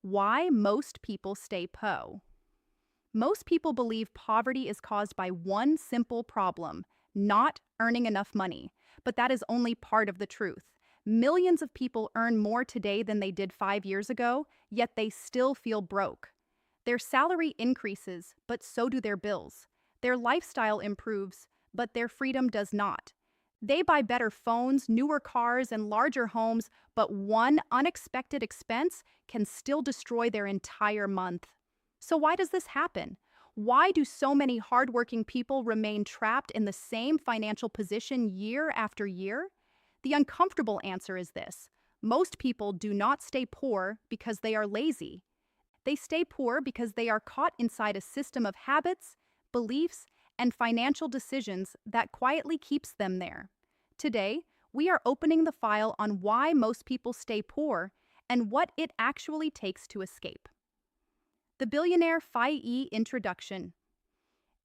Why most people stay po. Most people believe poverty is caused by one simple problem, not earning enough money. But that is only part of the truth. Millions of people earn more today than they did 5 years ago, yet they still feel broke. Their salary increases, but so do their bills. Their lifestyle improves, but their freedom does not. They buy better phones, newer cars, and larger homes, but one unexpected expense can still destroy their entire month. So, why does this happen? Why do so many hardworking people remain trapped in the same financial position year after year? The uncomfortable answer is this: most people do not stay poor because they are lazy. They stay poor because they are caught inside a system of habits, beliefs, and financial decisions that quietly keeps them there. Today, we are opening the file on why most people stay poor and what it actually takes to escape. The Billionaire 5E Introduction.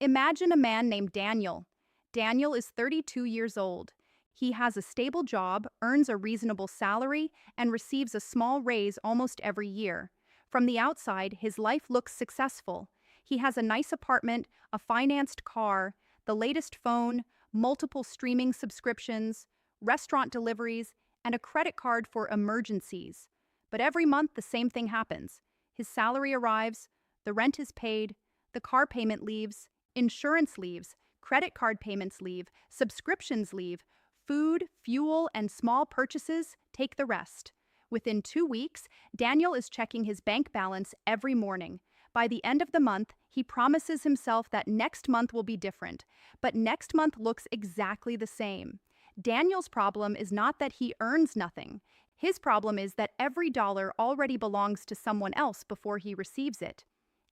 Imagine a man named Daniel. Daniel is 32 years old. He has a stable job, earns a reasonable salary, and receives a small raise almost every year. From the outside, his life looks successful. He has a nice apartment, a financed car, the latest phone, multiple streaming subscriptions, restaurant deliveries, and a credit card for emergencies. But every month, the same thing happens. His salary arrives, the rent is paid, the car payment leaves, insurance leaves, credit card payments leave, subscriptions leave, food, fuel, and small purchases take the rest. Within 2 weeks, Daniel is checking his bank balance every morning. By the end of the month, he promises himself that next month will be different, but next month looks exactly the same. Daniel's problem is not that he earns nothing. His problem is that every dollar already belongs to someone else before he receives it.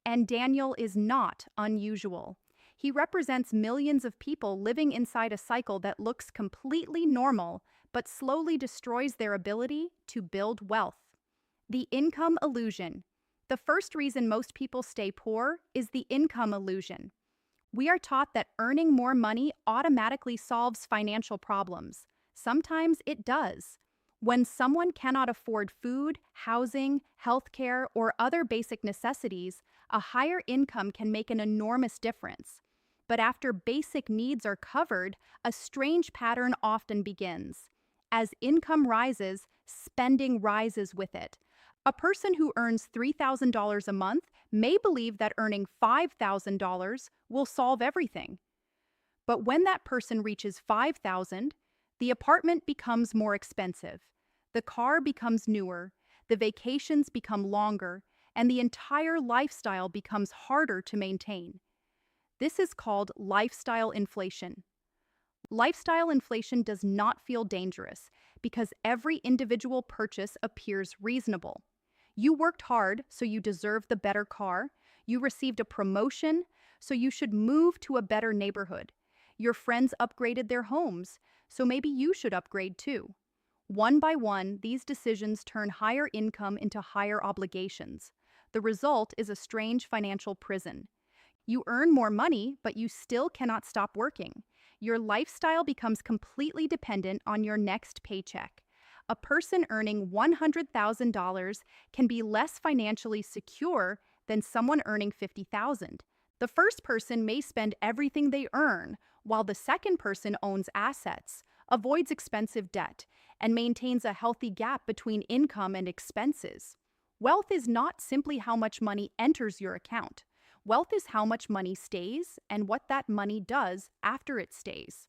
And Daniel is not unusual. He represents millions of people living inside a cycle that looks completely normal, but slowly destroys their ability to build wealth. The income illusion. The first reason most people stay poor is the income illusion. We are taught that earning more money automatically solves financial problems. Sometimes it does. When someone cannot afford food, housing, healthcare, or other basic necessities, a higher income can make an enormous difference. But after basic needs are covered, a strange pattern often begins. As income rises, spending rises with it. A person who earns $3,000 a month may believe that earning $5,000 will solve everything. But when that person reaches $5,000, the apartment becomes more expensive, the car becomes newer, the vacations become longer, and the entire lifestyle becomes harder to maintain. This is called lifestyle inflation. Lifestyle inflation does not feel dangerous because every individual purchase appears reasonable. You worked hard, so you deserve the better car. You received a promotion, so you should move to a better neighborhood. Your friends upgraded their homes, so maybe you should upgrade too. One by one, these decisions turn higher income into higher obligations. The result is a strange financial prison. You earn more money, but you still cannot stop working. Your lifestyle becomes completely dependent on your next paycheck. A person earning $100,000 can be less financially secure than someone earning $50,000. The first person may spend everything they earn, while the second person owns assets, avoids expensive debt, and maintains a healthy gap between income and expenses. Wealth is not simply how much money enters your account. Wealth is how much money stays and what that money does after it stays.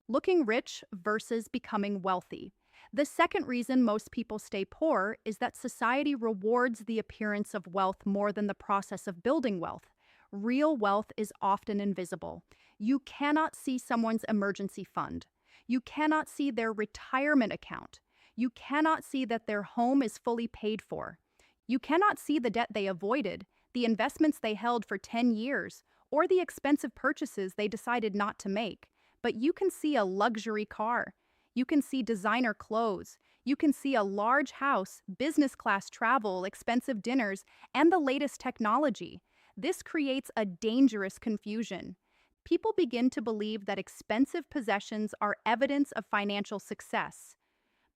Looking rich versus becoming wealthy. The second reason most people stay poor is that society rewards the appearance of wealth more than the process of building wealth. Real wealth is often invisible. You cannot see someone's emergency fund. You cannot see their retirement account. You cannot see that their home is fully paid for. You cannot see the debt they avoided, the investments they held for 10 years, or the expensive purchases they decided not to make. But you can see a luxury car. You can see designer clothes. You can see a large house, business class travel, expensive dinners, and the latest technology. This creates a dangerous confusion. People begin to believe that expensive possessions are evidence of financial success.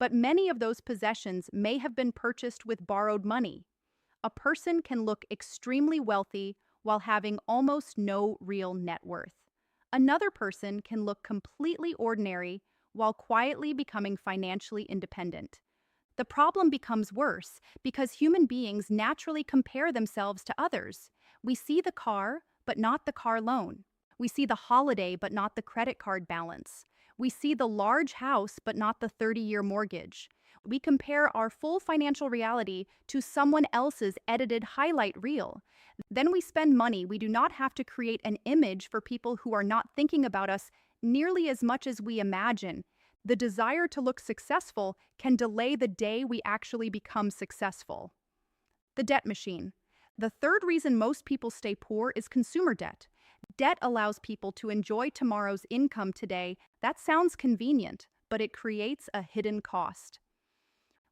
but many of those possessions may have been purchased with borrowed money. A person can look extremely wealthy while having almost no real net worth. Another person can look completely ordinary while quietly becoming financially independent. The problem becomes worse because human beings naturally compare themselves to others. We see the car, but not the car loan. We see the holiday, but not the credit card balance. We see the large house, but not the 30-year mortgage. We compare our full financial reality to someone else's edited highlight reel. Then we spend money we do not have to create an image for people who are not thinking about us nearly as much as we imagine. The desire to look successful can delay the day we actually become successful. The debt machine. The third reason most people stay poor is consumer debt. Debt allows people to enjoy tomorrow's income today. That sounds convenient, but it creates a hidden cost.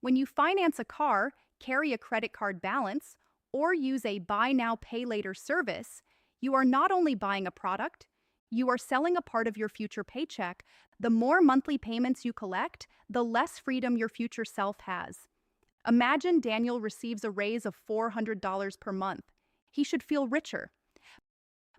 When you finance a car, carry a credit card balance, or use a buy now, pay later service, you are not only buying a product, you are selling a part of your future paycheck. The more monthly payments you collect, the less freedom your future self has. Imagine Daniel receives a raise of $400 per month. He should feel richer.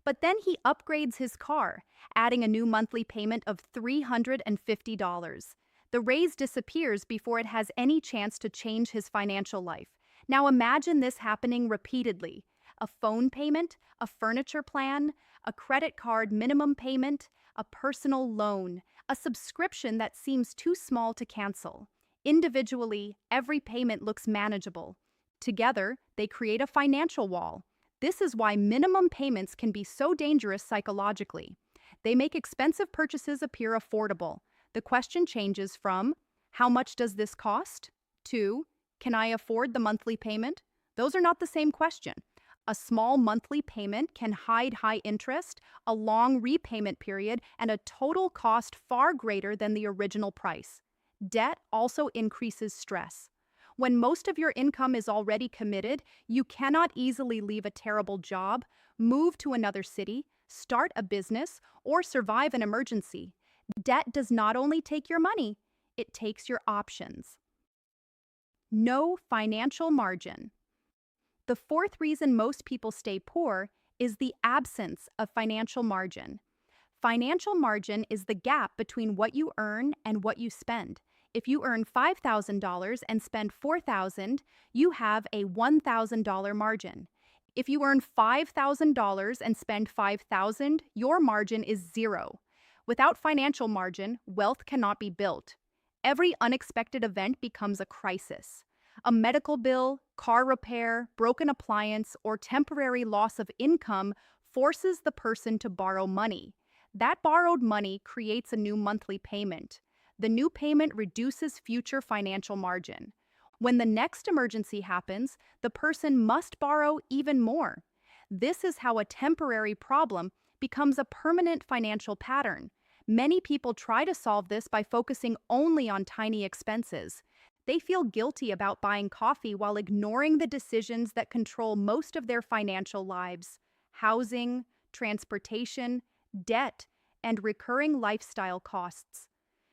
But then he upgrades his car, adding a new monthly payment of $350. The raise disappears before it has any chance to change his financial life. Now imagine this happening repeatedly. A phone payment, a furniture plan, a credit card minimum payment, a personal loan, a subscription that seems too small to cancel. Individually, every payment looks manageable. Together, they create a financial wall. This is why minimum payments can be so dangerous psychologically. They make expensive purchases appear affordable. The question changes from, how much does this cost? To, can I afford the monthly payment? Those are not the same question. A small monthly payment can hide high interest, a long repayment period, and a total cost far greater than the original price. Debt also increases stress. When most of your income is already committed, you cannot easily leave a terrible job, move to another city, start a business, or survive an emergency. Debt does not only take your money, it takes your options. No financial margin. The fourth reason most people stay poor is the absence of financial margin. Financial margin is the gap between what you earn and what you spend. If you earn $5,000 and spend $4,000, you have a $1,000 margin. If you earn $5,000 and spend $5,000, your margin is zero. Without financial margin, wealth cannot be built. Every unexpected event becomes a crisis. A medical bill, car repair, broken appliance, or temporary loss of income forces the person to borrow money. That borrowed money creates a new monthly payment. The new payment reduces future financial margin. When the next emergency happens, the person must borrow even more. This is how a temporary problem becomes a permanent financial pattern. Many people try to solve this by focusing only on tiny expenses. They feel guilty about buying coffee while ignoring the decisions that control most of their financial lives: housing, transportation, debt, and recurring lifestyle costs.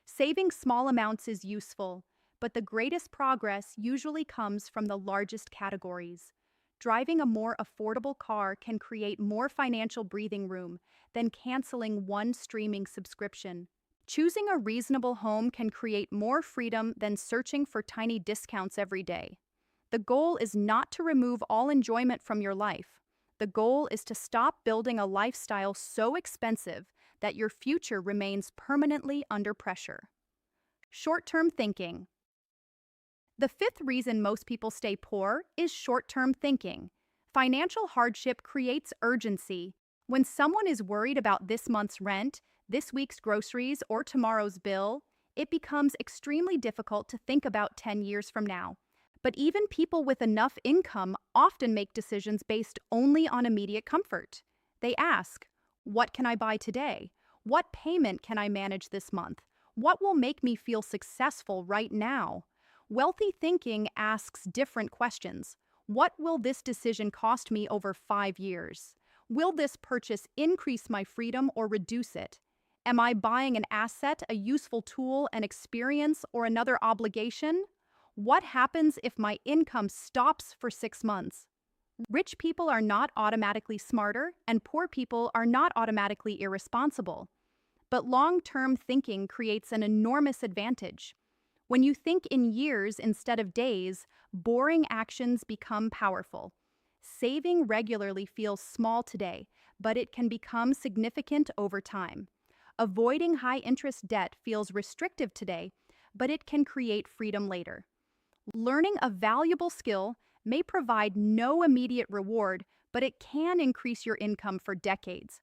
Saving small amounts is useful, but the greatest progress usually comes from the largest categories. Driving a more affordable car can create more financial breathing room than canceling one streaming subscription. Choosing a reasonable home can create more freedom than searching for tiny discounts every day. The goal is not to remove all enjoyment from your life. The goal is to stop building a lifestyle so expensive that your future remains permanently under pressure. Short-term thinking. The fifth reason most people stay poor is short-term thinking. Financial hardship creates urgency. When someone is worried about this month's rent, this week's groceries, or tomorrow's bill, it becomes extremely difficult to think about 10 years from now. But even people with enough income often make decisions based only on immediate comfort. They ask, what can I buy today? What payment can I manage this month? What will make me feel successful right now? Wealthy thinking asks different questions. What will this decision cost me over 5 years? Will this purchase increase my freedom or reduce it? Am I buying an asset, a useful tool, an experience, or another obligation? What happens if my income stops for 6 months? Rich people are not automatically smarter, and poor people are not automatically irresponsible. But long-term thinking creates an enormous advantage. When you think in years instead of days, boring actions become powerful. Saving regularly feels small today, but it can become significant over time. Avoiding high-interest debt feels restrictive today, but it can create freedom later. Learning a valuable skill may provide no immediate reward, but it can increase your income for decades.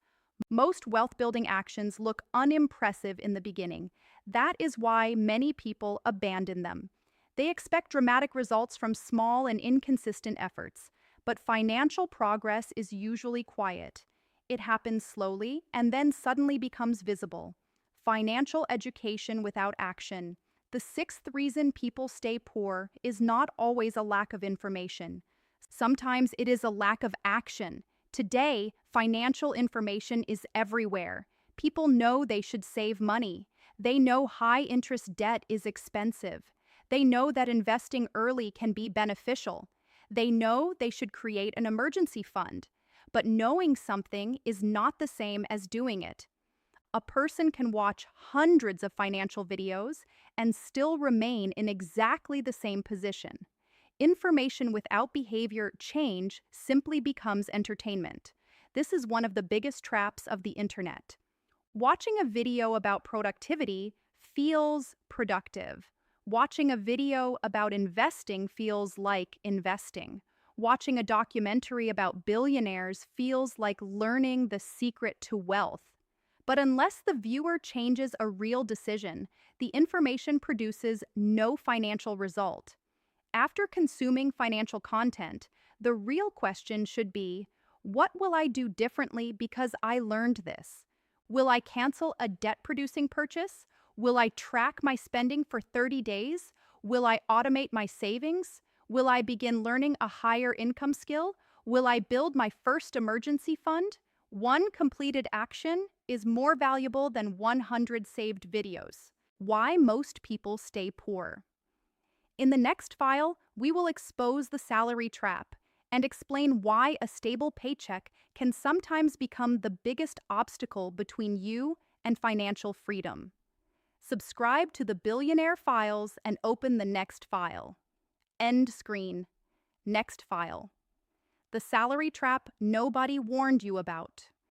Most wealth-building actions look unimpressive in the beginning. That is why many people abandon them. They expect dramatic results from small and inconsistent efforts, but financial progress is usually quiet. It happens slowly and then suddenly becomes visible. Financial education without action. The sixth reason people stay poor is not always a lack of information. Sometimes it is a lack of action. Today, financial information is everywhere. People know they should save money. They know high-interest debt is expensive. They know that investing early can be beneficial. They know they should create an emergency fund. But knowing something is not the same as doing it. A person can watch hundreds of financial videos and still remain in exactly the same position. Information without behavior change simply becomes entertainment. This is one of the biggest traps of the internet. Watching a video about productivity feels productive. Watching a video about investing feels like investing. Watching a documentary about billionaires feels like learning the secret to wealth. But unless the viewer changes a real decision, the information produces no financial result. After consuming financial content, the real question should be, what will I do differently because I learned this? Will I cancel a debt-producing purchase? Will I track my spending for 30 days? Will I automate my savings? Will I begin learning a higher income skill? Will I build my first emergency fund? One completed action is more valuable than 100 saved videos. Why most people stay poor. In the next file, we will expose the salary trap and explain why a stable paycheck can sometimes become the biggest obstacle between you and financial freedom. Subscribe to the Billionaire Files and open the next file. End screen. Next file. The salary trap nobody warned you about.